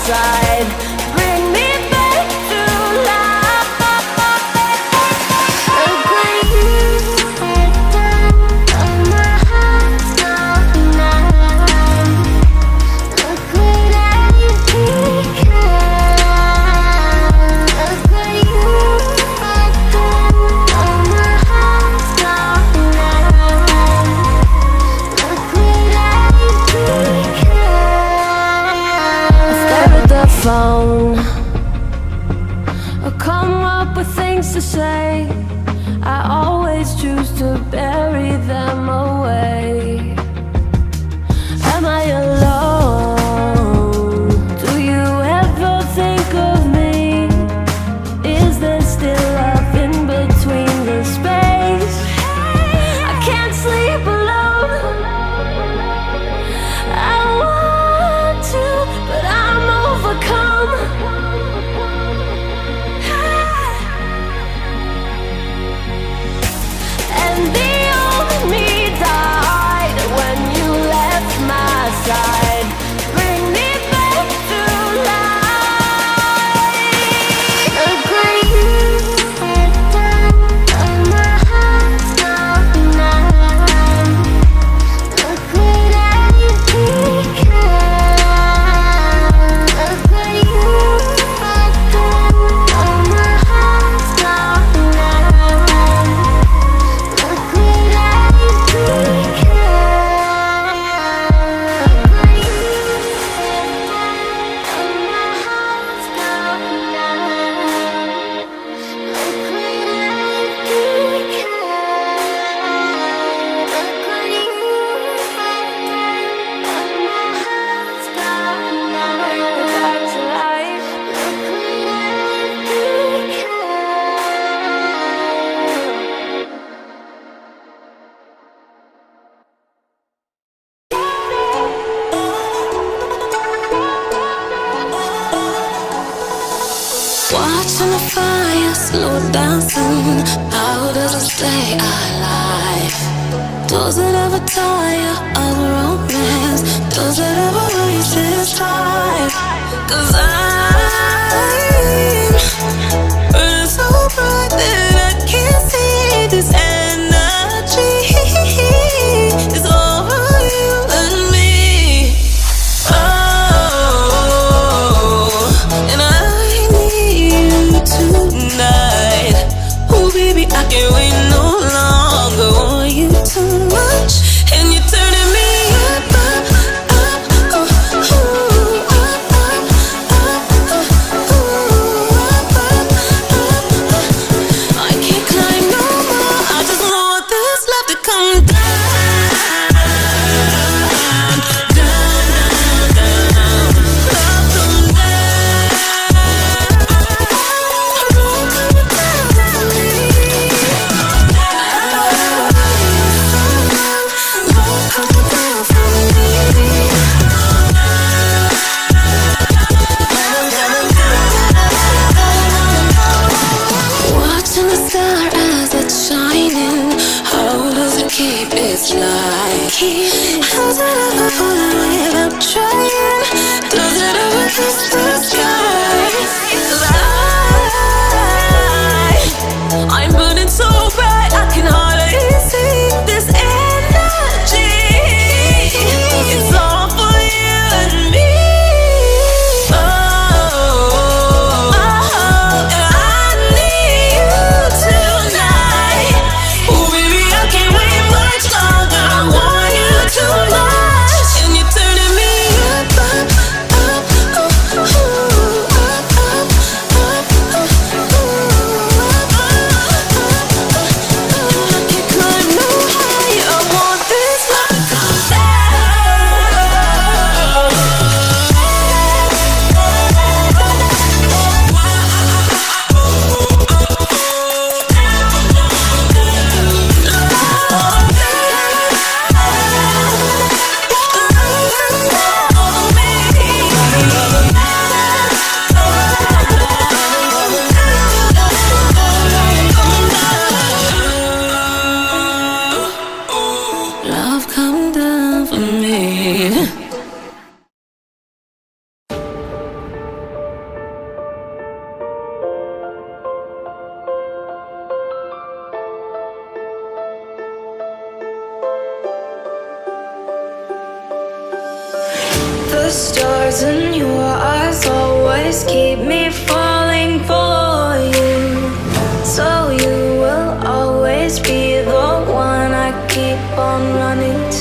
side. Bring me back to life. Look where you have done. Oh, my heart's gone now. Look what I've become. Look where you have done. Oh, my heart's gone now. Look what I've become. I stare at the phone. I come up with things to say. I always choose to bury them away. Am I alone? Do you ever think of me? Is there still love in between the space? I can't sleep alone. I want to, but I'm overcome. And the old me died when you left my side. Bring me back to life. Look what you have done. Oh, my heart's gone now. Look what I've become. Look what you have done. Oh, my heart's gone now. Look what I've become. Look what you have done. Oh, my heart's gone now. Look what I've become. Look what you have done. Oh, my heart's gone now. Bring me back to life. Look what I've Watching the fire slow down soon. How does it stay alive? Does it ever tire of romance? Does it ever reach its drive? 'Cause I'm burning so bright that I can't see this energy. It's over you and me. Oh, and I need you tonight. Oh, baby, I can't wait no longer. Want you too much, and you're turning me up, up, up, oh, oh, up, up, up, oh, up, up, up, up. I can't climb no more. I just want this love to come down, down, down, down. Love come down, love come down for me. Love come down for me. Watching the star as it's shining. How does it keep its light? Does it ever fall without trying? Does it ever kiss the sky? 'Cause I'm burning so bright I can hardly see this energy. It's all for you and me. Oh, and I need you tonight. Oh, baby, I can't wait much longer. I want you too much, and you're turning me up, up, up, oh, oh, up, up, up, oh, oh, up, up, up, stars in your eyes always keep me falling for you. So you will always be the one I keep on running